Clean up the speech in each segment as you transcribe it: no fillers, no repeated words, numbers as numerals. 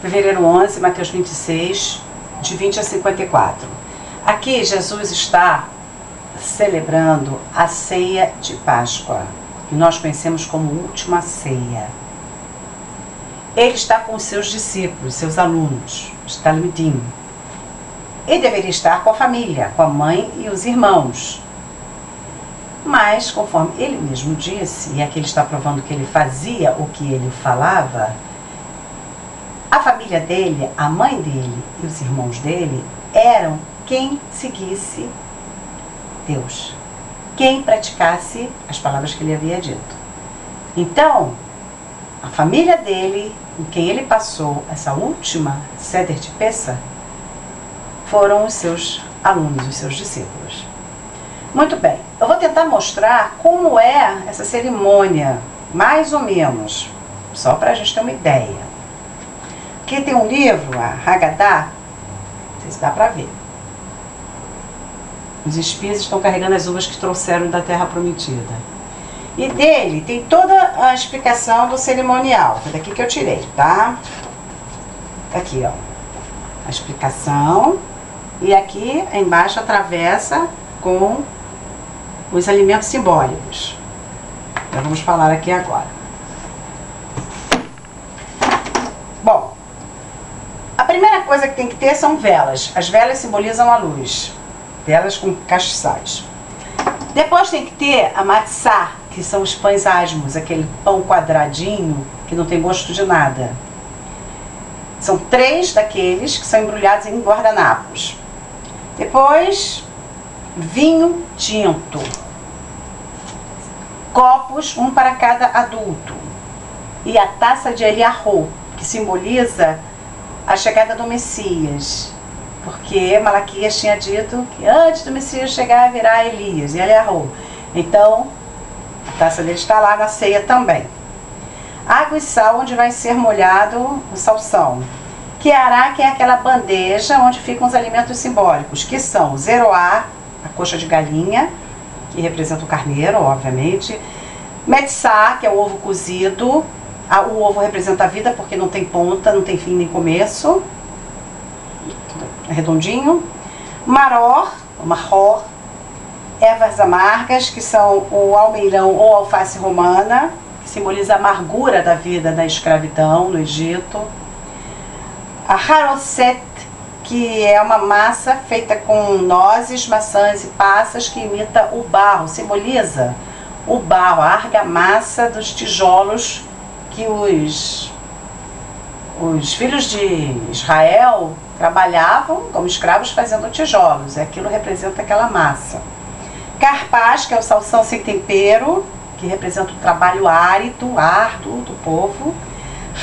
fevereiro 11, Mateus 26, de 20 a 54. Aqui Jesus está celebrando a ceia de Páscoa, que nós conhecemos como última ceia. Ele está com os seus discípulos, seus alunos, os talmidim. Ele deveria estar com a família, com a mãe e os irmãos. Mas, conforme ele mesmo disse, e aqui ele está provando que ele fazia o que ele falava, a família dele, a mãe dele e os irmãos dele eram quem seguisse Deus, quem praticasse as palavras que ele havia dito. Então, a família dele, com quem ele passou essa última Seder de Pessah, foram os seus alunos, os seus discípulos. Muito bem, eu vou tentar mostrar como é essa cerimônia, mais ou menos, só para a gente ter uma ideia. Aqui tem um livro, a Haggadah, não sei se dá para ver. Os espias estão carregando as uvas que trouxeram da Terra Prometida. E dele tem toda a explicação do cerimonial. Foi daqui que eu tirei, tá? Aqui, ó. A explicação. E aqui embaixo atravessa com os alimentos simbólicos. Então vamos falar aqui agora. Bom, a primeira coisa que tem que ter são velas. As velas simbolizam a luz. Velas com castiçais. Depois tem que ter a matzá, que são os pães asmos, aquele pão quadradinho que não tem gosto de nada. São 3 daqueles que são embrulhados em guardanapos. Depois, vinho tinto. Copos, um para cada adulto. E a taça de Eliarro, que simboliza a chegada do Messias. Porque Malaquias tinha dito que antes do Messias chegar virá Elias, e Eliarro. Então, a taça dele está lá na ceia também. Água e sal, onde vai ser molhado o salsão. Quiará, que é aquela bandeja onde ficam os alimentos simbólicos, que são o zeroá, a coxa de galinha, que representa o carneiro, obviamente. Metzá, que é o ovo cozido. O ovo representa a vida, porque não tem ponta, não tem fim nem começo. É redondinho. Maror, o maror. Ervas amargas, que são o almeirão ou alface romana, que simboliza a amargura da vida da escravidão no Egito. A haroset, que é uma massa feita com nozes, maçãs e passas, que imita o barro, simboliza o barro, a argamassa dos tijolos que os filhos de Israel trabalhavam como escravos fazendo tijolos. Aquilo representa aquela massa. Carpaz, que é o salsão sem tempero, que representa o trabalho árduo do povo.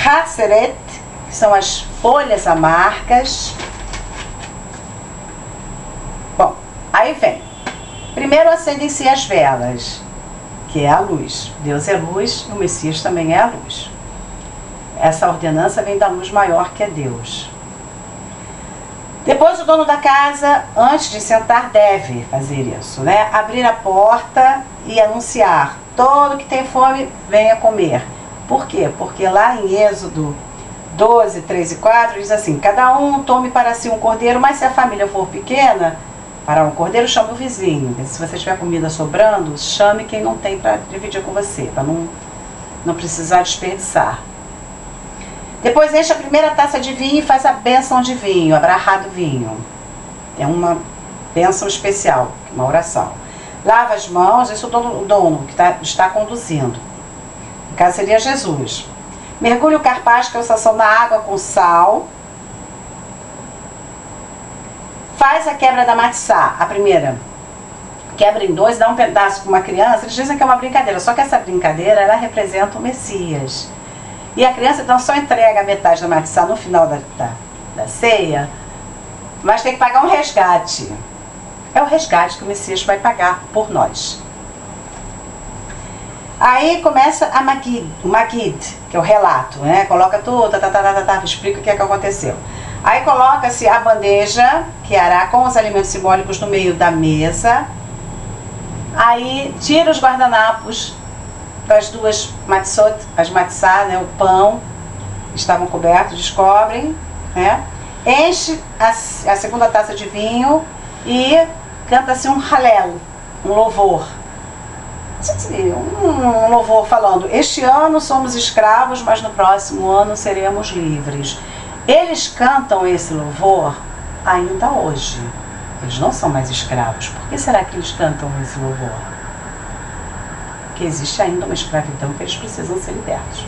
Hatzeret, que são as folhas amargas. Bom, aí vem. Primeiro acendem-se as velas, que é a luz. Deus é luz e o Messias também é a luz. Essa ordenança vem da luz maior que é Deus. Depois o dono da casa, antes de sentar, deve fazer isso, né? Abrir a porta e anunciar: todo que tem fome, venha comer. Por quê? Porque lá em Êxodo 12, 3 e 4, diz assim: cada um tome para si um cordeiro, mas se a família for pequena, para um cordeiro chame o vizinho. Se você tiver comida sobrando, chame quem não tem para dividir com você, para não precisar desperdiçar. Depois enche a primeira taça de vinho e faz a bênção de vinho, a brahá do vinho. É uma bênção especial, uma oração. Lava as mãos, isso o dono que está conduzindo. No caso seria Jesus. Mergulhe o carpaz, que é o salsão, na água com sal. Faz a quebra da matzá, a primeira. Quebra em 2, dá um pedaço para uma criança. Eles dizem que é uma brincadeira, só que essa brincadeira, ela representa o Messias. E a criança então só entrega a metade da matzá no final da ceia, mas tem que pagar um resgate. É o resgate que o Messias vai pagar por nós. Aí começa o Magid, que é o relato, né? Coloca tudo, explica o que é que aconteceu. Aí coloca-se a bandeja, que hará com os alimentos simbólicos no meio da mesa. Aí tira os guardanapos das duas matzot, as matzá, né, o pão, estavam cobertos, descobrem, né? Enche a segunda taça de vinho e canta-se um halel, um louvor. Um louvor falando: este ano somos escravos, mas no próximo ano seremos livres. Eles cantam esse louvor ainda hoje. Eles não são mais escravos. Por que será que eles cantam esse louvor? Porque existe ainda uma escravidão que eles precisam ser libertos.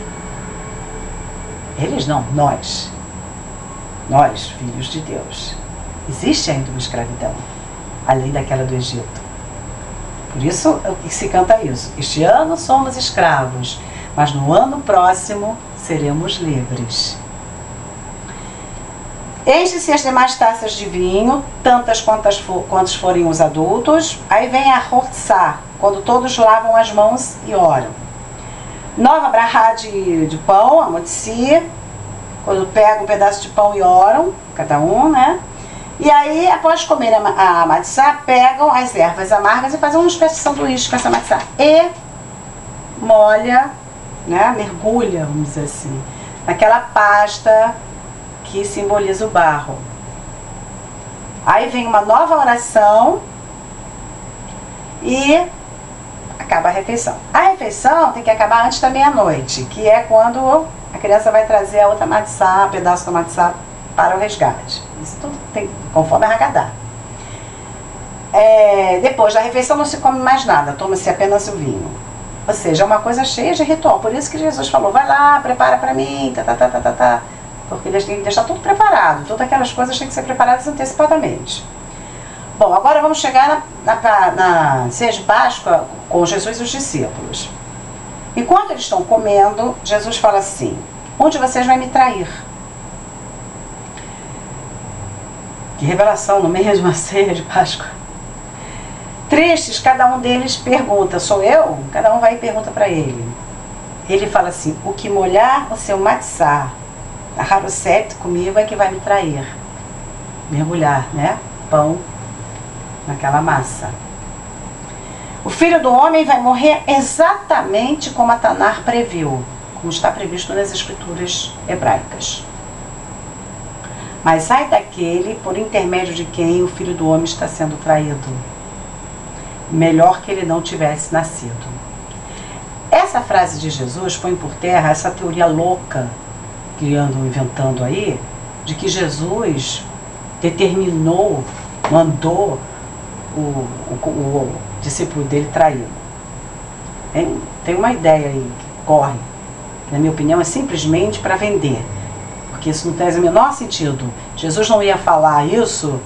Eles não, nós. Nós, filhos de Deus. Existe ainda uma escravidão, além daquela do Egito. Por isso que se canta isso. Este ano somos escravos, mas no ano próximo seremos livres. Enche-se as demais taças de vinho, tantas quantas forem os adultos. Aí vem a Hortzá, quando todos lavam as mãos e oram. Nova brahá de pão, a Motzi, quando pegam um pedaço de pão e oram, cada um, né? E aí, após comer a matzá, pegam as ervas amargas e fazem uma espécie de sanduíche com essa matzá. E molha, né, mergulha, vamos dizer assim, naquela pasta que simboliza o barro. Aí vem uma nova oração e acaba a refeição. A refeição tem que acabar antes da meia-noite, que é quando a criança vai trazer a outra matzá, um pedaço da matzá, para o resgate. Isso tudo tem, conforme a Haggadah. Depois da refeição não se come mais nada, toma-se apenas o vinho. Ou seja, é uma coisa cheia de ritual. Por isso que Jesus falou: vai lá, prepara para mim, porque eles têm que deixar tudo preparado. Todas aquelas coisas têm que ser preparadas antecipadamente. Bom, agora vamos chegar na ceia de Páscoa com Jesus e os discípulos. Enquanto eles estão comendo, Jesus fala assim: um de vocês vai me trair. Que revelação no meio de uma ceia de Páscoa. Tristes, cada um deles pergunta: sou eu? Cada um vai e pergunta para ele. Ele fala assim: o que molhar o seu matzá, a haroset, comigo, é que vai me trair. Mergulhar, né? Pão naquela massa. O filho do homem vai morrer exatamente como a Tanar previu, como está previsto nas escrituras hebraicas. Mas ai daquele por intermédio de quem o filho do homem está sendo traído. Melhor que ele não tivesse nascido. Essa frase de Jesus põe por terra essa teoria louca que andam inventando aí, de que Jesus determinou, mandou o discípulo dele traí-lo. Tem uma ideia aí que corre, que, na minha opinião, é simplesmente para vender. Porque isso não faz o menor sentido. Jesus não ia falar isso,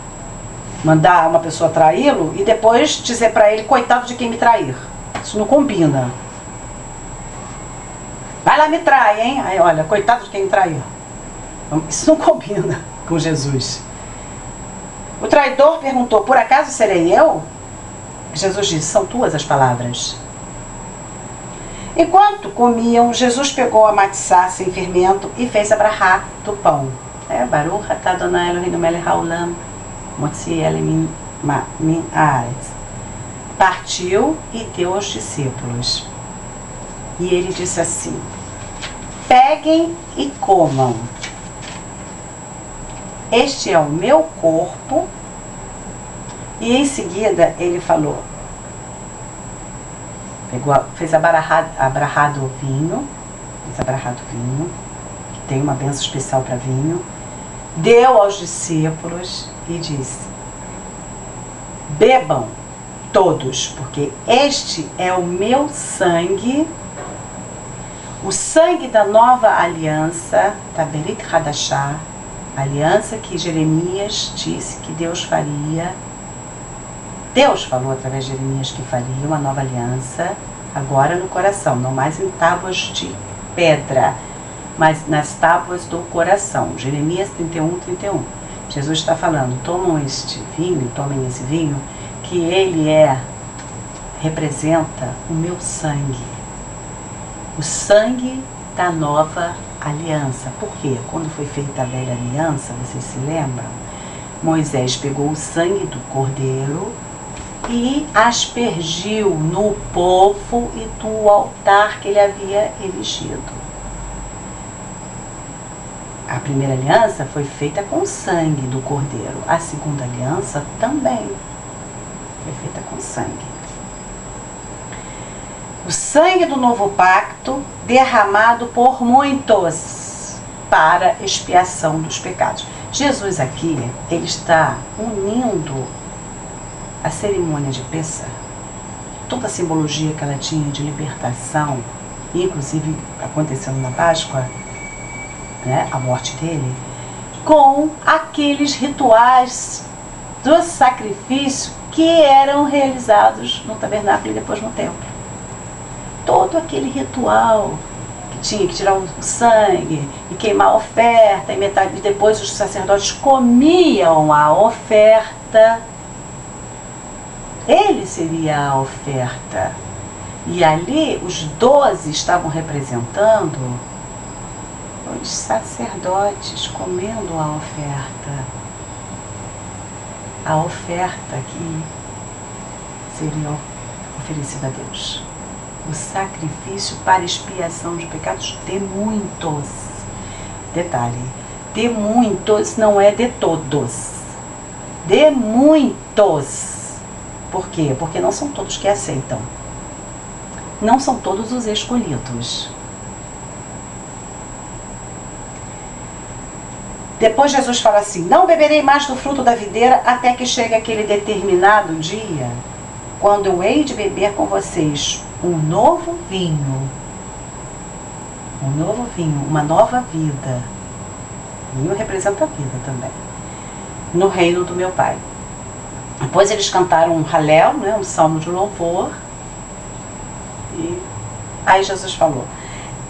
mandar uma pessoa traí-lo e depois dizer para ele: coitado de quem me trair. Isso não combina. Vai lá, me trai, hein? Aí, olha, coitado de quem me traiu. Isso não combina com Jesus. O traidor perguntou: por acaso serei eu? Jesus disse: são tuas as palavras. Enquanto comiam, Jesus pegou a matzá sem fermento e fez a brahá do pão. Baruch atah Adonai Eloheinu melech haolam, motzi ele min haaretz. Partiu e deu aos discípulos. E ele disse assim: peguem e comam. Este é o meu corpo. E em seguida ele falou, fez a brahá do vinho, que tem uma bênção especial para vinho, deu aos discípulos e disse: bebam todos, porque este é o meu sangue, o sangue da nova aliança, da Berit Hadashah, a aliança que Jeremias disse que Deus faria. Deus falou através de Jeremias que faria uma nova aliança, agora no coração, não mais em tábuas de pedra, mas nas tábuas do coração. Jeremias 31:31. Jesus está falando: tomem esse vinho, que ele representa o meu sangue. O sangue da nova aliança. Por quê? Quando foi feita a velha aliança, vocês se lembram? Moisés pegou o sangue do cordeiro e aspergiu no povo e no altar que ele havia erigido. A primeira aliança foi feita com o sangue do cordeiro. A segunda aliança também foi feita com sangue. O sangue do novo pacto derramado por muitos para expiação dos pecados. Jesus aqui, ele está unindo a cerimônia de Pêssar, toda a simbologia que ela tinha de libertação, inclusive acontecendo na Páscoa, né, a morte dele, com aqueles rituais do sacrifício que eram realizados no tabernáculo e depois no templo. Todo aquele ritual que tinha que tirar o sangue e queimar a oferta, e depois os sacerdotes comiam a oferta. Ele seria a oferta. E ali os 12 estavam representando os sacerdotes comendo a oferta. A oferta que seria oferecida a Deus. O sacrifício para expiação de pecados de muitos. Detalhe, de muitos não é de todos. De muitos. Por quê? Porque não são todos que aceitam. Não são todos os escolhidos. Depois Jesus fala assim: não beberei mais do fruto da videira até que chegue aquele determinado dia, quando eu hei de beber com vocês um novo vinho. Um novo vinho, uma nova vida. O vinho representa a vida também. No reino do meu Pai. Depois eles cantaram um Halel, né, um salmo de louvor. E aí Jesus falou: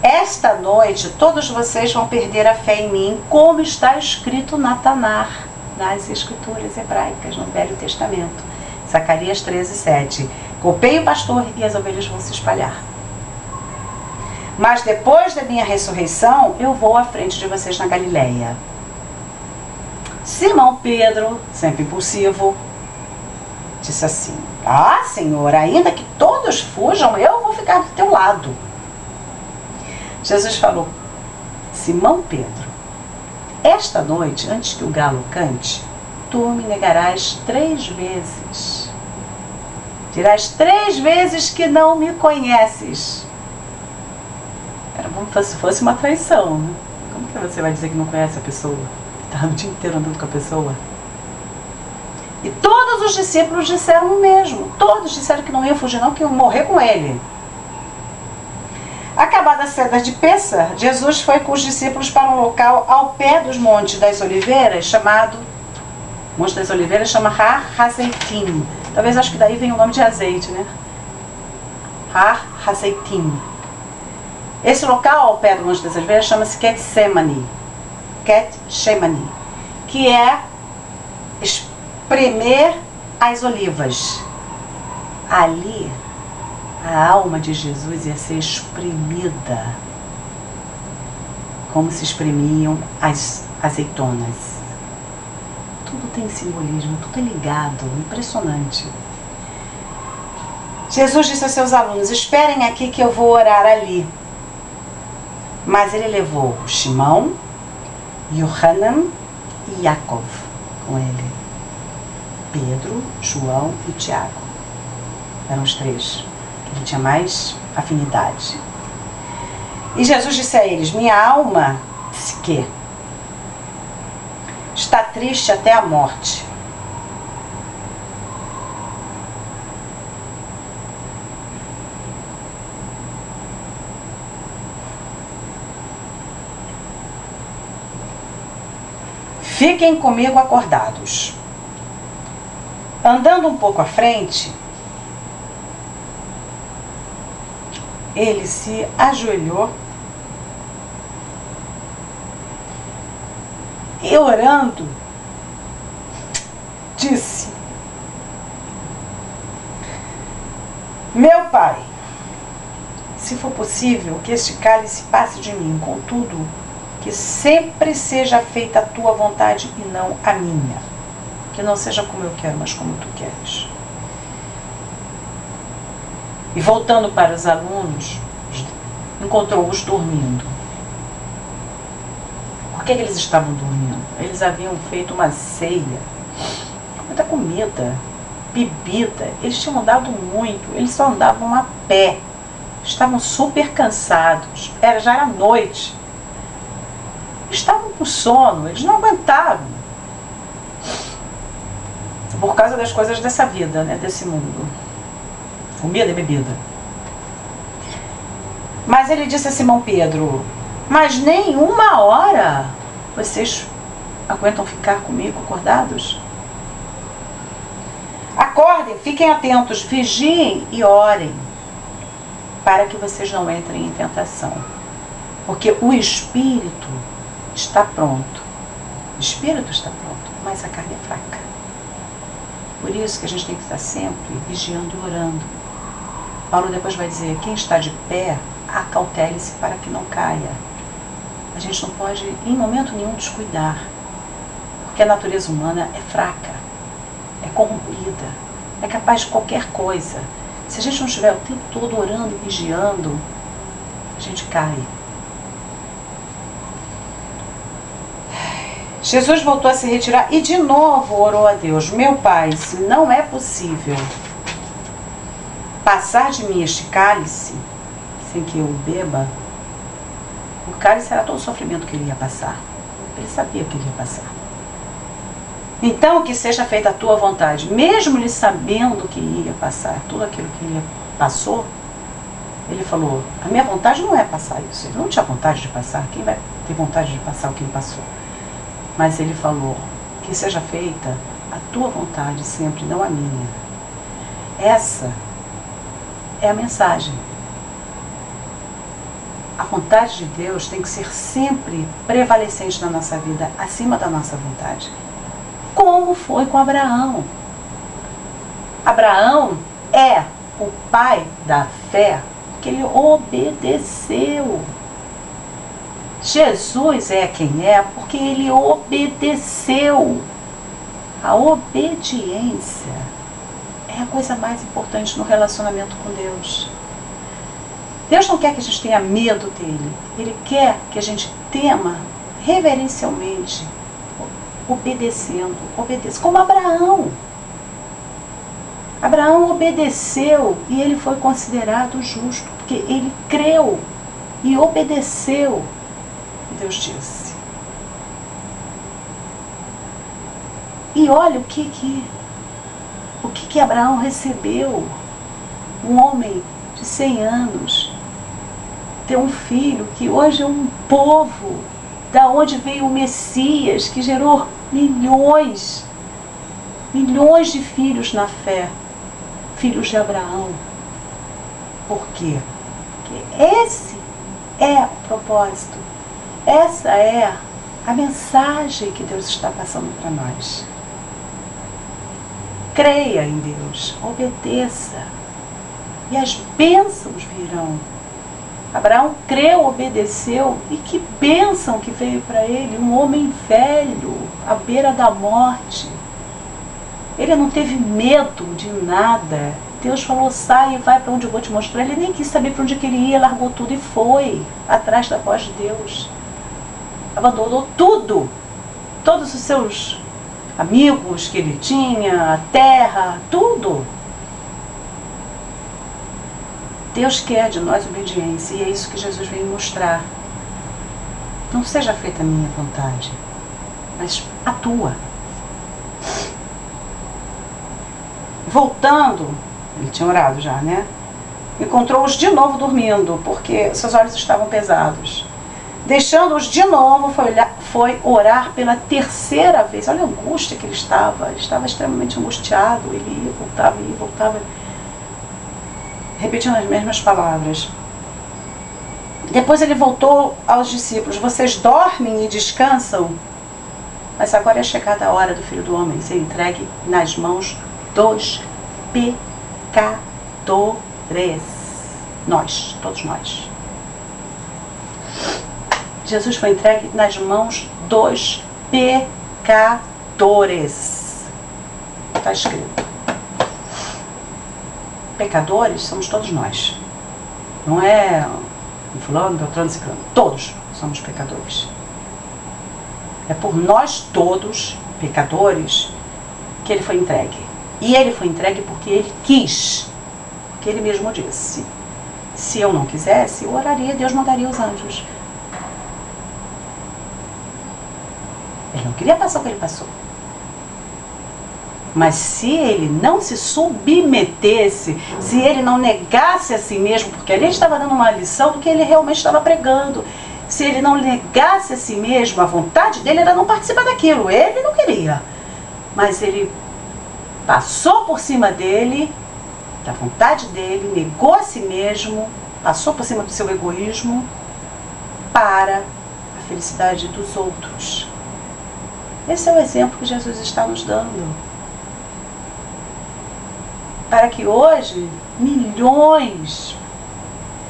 esta noite todos vocês vão perder a fé em mim, como está escrito na Tanar, nas escrituras hebraicas, no Velho Testamento. Zacarias 13:7. Golpeie o pastor e as ovelhas vão se espalhar. Mas depois da minha ressurreição, eu vou à frente de vocês na Galileia. Simão Pedro, sempre impulsivo, disse assim: ah, Senhor, ainda que todos fujam, eu vou ficar do teu lado. Jesus falou: Simão Pedro, esta noite, antes que o galo cante, tu me negarás 3 vezes. Dirás 3 vezes que não me conheces. Era como se fosse uma traição, né? Como que você vai dizer que não conhece a pessoa? Está o dia inteiro andando com a pessoa? E todos os discípulos disseram o mesmo. Todos disseram que não iam fugir não, que iam morrer com ele. Acabada a ceia de Pêssar, Jesus foi com os discípulos para um local ao pé dos Montes das Oliveiras, chamado... Monte das Oliveiras chama Har Hazeitim. Talvez acho que daí vem o nome de azeite, né? Har Hazeitim. Esse local ao pé do Monte das Oliveiras chama-se Getsemane. Getsemane, que é espremer as olivas. Ali, a alma de Jesus ia ser espremida, como se espremiam as azeitonas. Tudo tem simbolismo, tudo é ligado, impressionante. Jesus disse aos seus alunos: esperem aqui que eu vou orar ali. Mas ele levou Simão, Yohanan e Yaakov com ele. Pedro, João e Tiago. Eram os 3 que ele tinha mais afinidade. E Jesus disse a eles: minha alma, disse que está triste até a morte. Fiquem comigo acordados. Andando um pouco à frente, ele se ajoelhou e, orando, disse: meu Pai, se for possível, que este cálice passe de mim, contudo, que sempre seja feita a tua vontade e não a minha. Que não seja como eu quero, mas como tu queres. E voltando para os alunos, encontrou-os dormindo. Por que eles estavam dormindo? Eles haviam feito uma ceia, muita comida, bebida. Eles tinham andado muito, eles só andavam a pé. Estavam super cansados, já era noite. Estavam com sono, eles não aguentavam. Por causa das coisas dessa vida, né, desse mundo. Comida e bebida. Mas ele disse a Simão Pedro: mas nem uma hora vocês aguentam ficar comigo acordados? Acordem, fiquem atentos, vigiem e orem, para que vocês não entrem em tentação. Porque o espírito está pronto. O espírito está pronto, mas a carne é fraca. Por isso que a gente tem que estar sempre vigiando e orando. Paulo depois vai dizer: quem está de pé, acautele-se para que não caia. A gente não pode, em momento nenhum, descuidar. Porque a natureza humana é fraca, é corrompida, é capaz de qualquer coisa. Se a gente não estiver o tempo todo orando e vigiando, a gente cai. Jesus voltou a se retirar e de novo orou a Deus: meu Pai, se não é possível passar de mim este cálice sem que eu o beba, o cálice era todo o sofrimento que ele ia passar. Ele sabia que ele ia passar. Então que seja feita a tua vontade. Mesmo ele sabendo que ia passar tudo aquilo que ele passou, ele falou: a minha vontade não é passar isso. Ele não tinha vontade de passar. Quem vai ter vontade de passar o que ele passou? Mas ele falou: que seja feita a tua vontade sempre, não a minha. Essa é a mensagem. A vontade de Deus tem que ser sempre prevalecente na nossa vida, acima da nossa vontade. Como foi com Abraão. Abraão é o pai da fé, porque ele obedeceu. Jesus é quem é porque ele obedeceu. A obediência é a coisa mais importante no relacionamento com Deus. Deus não quer que a gente tenha medo dele. Ele quer que a gente tema reverencialmente, obedecendo. Como Abraão. Abraão obedeceu e ele foi considerado justo, porque ele creu e obedeceu. Deus disse. E olha o que Abraão recebeu. Um homem de 100 anos, ter um filho que hoje é um povo, da onde veio o Messias, que gerou milhões de filhos na fé, filhos de Abraão. Por quê? Porque esse é o propósito. Essa é a mensagem que Deus está passando para nós. Creia em Deus, obedeça, e as bênçãos virão. Abraão creu, obedeceu, e que bênção que veio para ele, um homem velho, à beira da morte. Ele não teve medo de nada. Deus falou: sai e vai para onde eu vou te mostrar. Ele nem quis saber para onde que ele ia, largou tudo e foi atrás da voz de Deus. Abandonou tudo, todos os seus amigos que ele tinha, a terra, tudo. Deus quer de nós obediência, e é isso que Jesus veio mostrar. Não seja feita a minha vontade, mas a tua. Voltando, ele tinha orado já, né? Encontrou-os de novo dormindo, porque seus olhos estavam pesados. Deixando-os de novo, foi orar pela terceira vez. Olha a angústia que ele estava extremamente angustiado. Ele ia, voltava, repetindo as mesmas palavras. Depois ele voltou aos discípulos: vocês dormem e descansam? Mas agora é chegada a hora do Filho do Homem ser entregue nas mãos dos pecadores. Nós, todos nós. Jesus foi entregue nas mãos dos pecadores. Está escrito. Pecadores somos todos nós. Não é fulano, beltrano, ciclano. Todos somos pecadores. É por nós todos, pecadores, que ele foi entregue. E ele foi entregue porque ele quis. Porque ele mesmo disse: se eu não quisesse, eu oraria, Deus mandaria os anjos. Ele não queria passar o que ele passou. Mas se ele não se submetesse, se ele não negasse a si mesmo, porque ali ele estava dando uma lição do que ele realmente estava pregando, se ele não negasse a si mesmo, a vontade dele era não participar daquilo, ele não queria. Mas ele passou por cima dele, da vontade dele, negou a si mesmo, passou por cima do seu egoísmo para a felicidade dos outros. Esse é o exemplo que Jesus está nos dando. Para que hoje milhões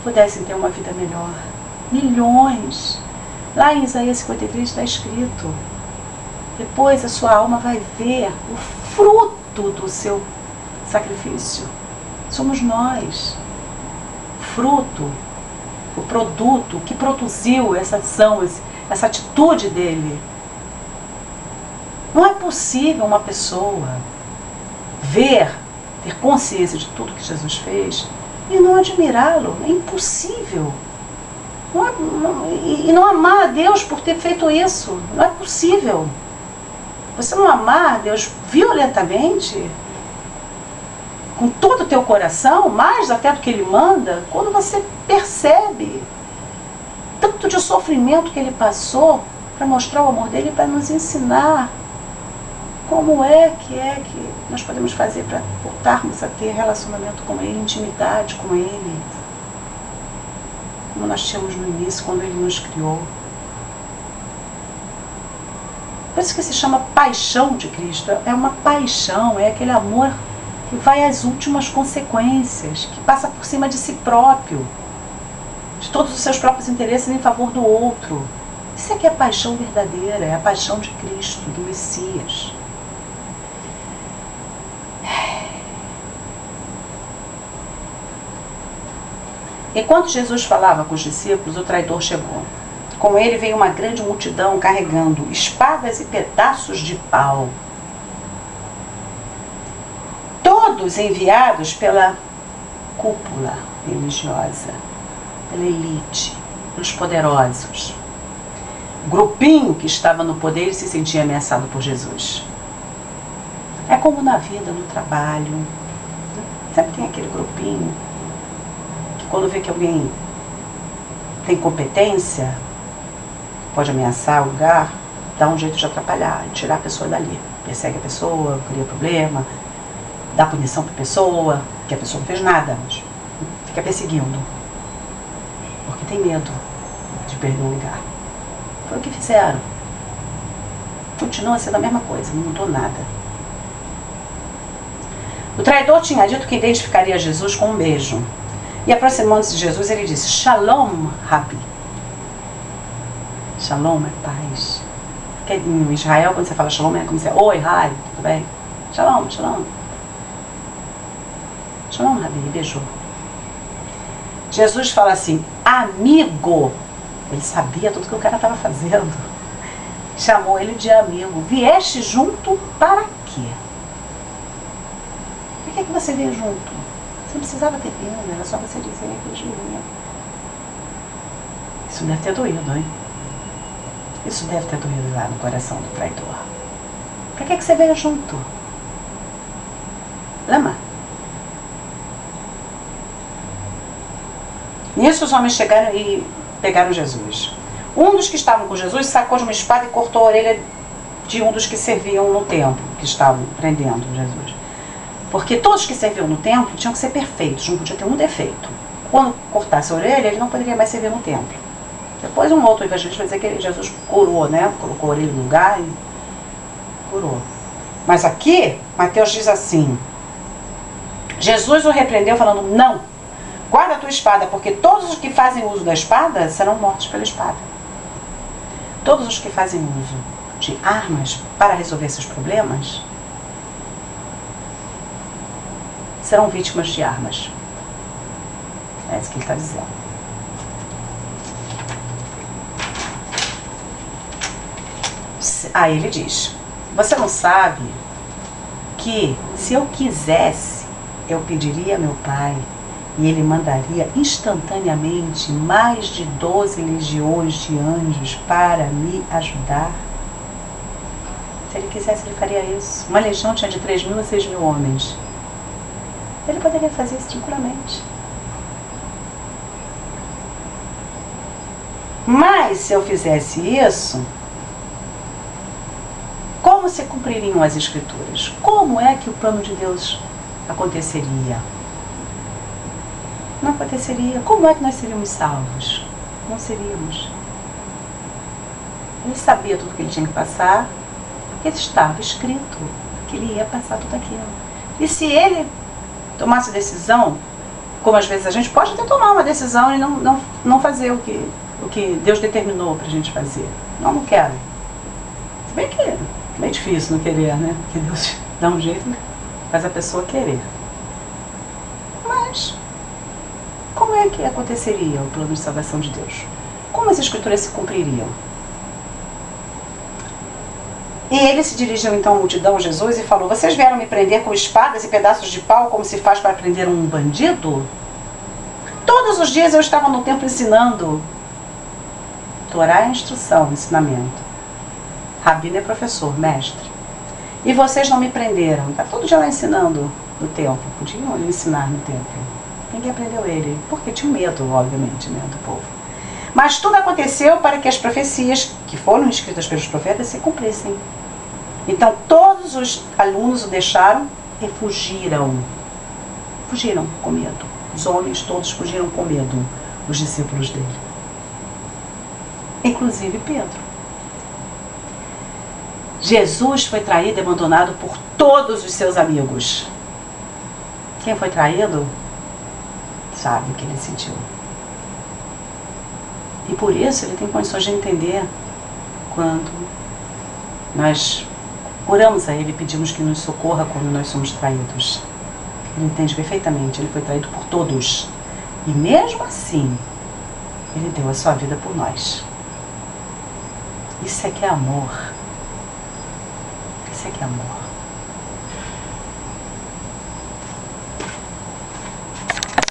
pudessem ter uma vida melhor. Milhões. Lá em Isaías 53 está escrito: depois a sua alma vai ver o fruto do seu sacrifício. Somos nós. O fruto, o produto que produziu essa ação, essa atitude dele. Não é possível uma pessoa ver, ter consciência de tudo que Jesus fez e não admirá-lo. É impossível. E não amar a Deus por ter feito isso. Não é possível. Você não amar a Deus violentamente, com todo o teu coração, mais até do que Ele manda, quando você percebe tanto de sofrimento que Ele passou para mostrar o amor dele e para nos ensinar como é que nós podemos fazer para voltarmos a ter relacionamento com Ele, intimidade com Ele, como nós tínhamos no início, quando Ele nos criou. Por isso que se chama paixão de Cristo. É uma paixão, é aquele amor que vai às últimas consequências, que passa por cima de si próprio, de todos os seus próprios interesses em favor do outro. Isso é que é a paixão verdadeira, é a paixão de Cristo, do Messias. Enquanto Jesus falava com os discípulos, o traidor chegou. Com ele veio uma grande multidão carregando espadas e pedaços de pau. Todos enviados pela cúpula religiosa, pela elite, pelos poderosos. O grupinho que estava no poder se sentia ameaçado por Jesus. É como na vida, no trabalho. Sempre tem aquele grupinho que quando vê que alguém tem competência, pode ameaçar o lugar, dá um jeito de atrapalhar, de tirar a pessoa dali. Persegue a pessoa, cria problema, dá punição para a pessoa, que a pessoa não fez nada, mas fica perseguindo. Porque tem medo de perder um lugar. Foi o que fizeram. Continua sendo a mesma coisa, não mudou nada. O traidor tinha dito que identificaria Jesus com um beijo. E aproximando-se de Jesus, ele disse: Shalom, Rabi. Shalom é paz. Porque em Israel, quando você fala shalom, é como se oi, hi, tudo bem? Shalom, shalom. Shalom, Rabi, beijou. Jesus fala assim: amigo. Ele sabia tudo que o cara estava fazendo. Chamou ele de amigo. Vieste junto para quê? Por que você veio junto? Você não precisava ter vindo, era só você dizer que eles vinham. Isso deve ter doído, hein? Isso deve ter doído lá no coração do traidor. Por que você veio junto? Lama. Nisso os homens chegaram e pegaram Jesus. Um dos que estavam com Jesus sacou de uma espada e cortou a orelha de um dos que serviam no templo, que estavam prendendo Jesus. Porque todos que serviam no templo tinham que ser perfeitos, não podia ter um defeito. Quando cortasse a orelha, ele não poderia mais servir no templo. Depois um outro evangelista vai dizer que Jesus curou, né? Colocou a orelha no lugar e curou. Mas aqui, Mateus diz assim: Jesus o repreendeu falando: não, guarda a tua espada, porque todos os que fazem uso da espada serão mortos pela espada. Todos os que fazem uso de armas para resolver seus problemas serão vítimas de armas. É isso que ele está dizendo. Aí ele diz: você não sabe que se eu quisesse, eu pediria a meu pai e ele mandaria instantaneamente mais de 12 legiões de anjos para me ajudar? Se ele quisesse, ele faria isso. Uma legião tinha de 3.000 a 6.000 homens. Ele poderia fazer isso tranquilamente. Mas se eu fizesse isso, como se cumpririam as Escrituras? Como é que o plano de Deus aconteceria? Não aconteceria. Como é que nós seríamos salvos? Não seríamos. Ele sabia tudo que ele tinha que passar, porque estava escrito que ele ia passar tudo aquilo. E se ele tomasse decisão, como às vezes a gente pode até tomar uma decisão e não fazer o que Deus determinou para a gente fazer. Não quero. Se bem que é meio difícil não querer, né? Porque Deus dá um jeito, faz a pessoa querer. Mas como é que aconteceria o plano de salvação de Deus? Como as Escrituras se cumpririam? E ele se dirigiu então à multidão, Jesus, e falou: vocês vieram me prender com espadas e pedaços de pau, como se faz para prender um bandido? Todos os dias eu estava no templo ensinando. Torá é instrução, ensinamento. Rabino é professor, mestre. E vocês não me prenderam. Está todo dia lá ensinando no templo. Podiam ensinar no templo. Ninguém prendeu ele, porque tinha medo, obviamente, né, do povo. Mas tudo aconteceu para que as profecias que foram escritas pelos profetas se cumprissem. Então todos os alunos o deixaram e fugiram. Fugiram com medo. Os homens todos fugiram com medo, os discípulos dele. Inclusive Pedro. Jesus foi traído e abandonado por todos os seus amigos. Quem foi traído sabe o que ele sentiu. E por isso ele tem condições de entender quando nós oramos a ele e pedimos que nos socorra quando nós somos traídos. Ele entende perfeitamente, ele foi traído por todos. E mesmo assim, ele deu a sua vida por nós. Isso é que é amor. Isso é que é amor.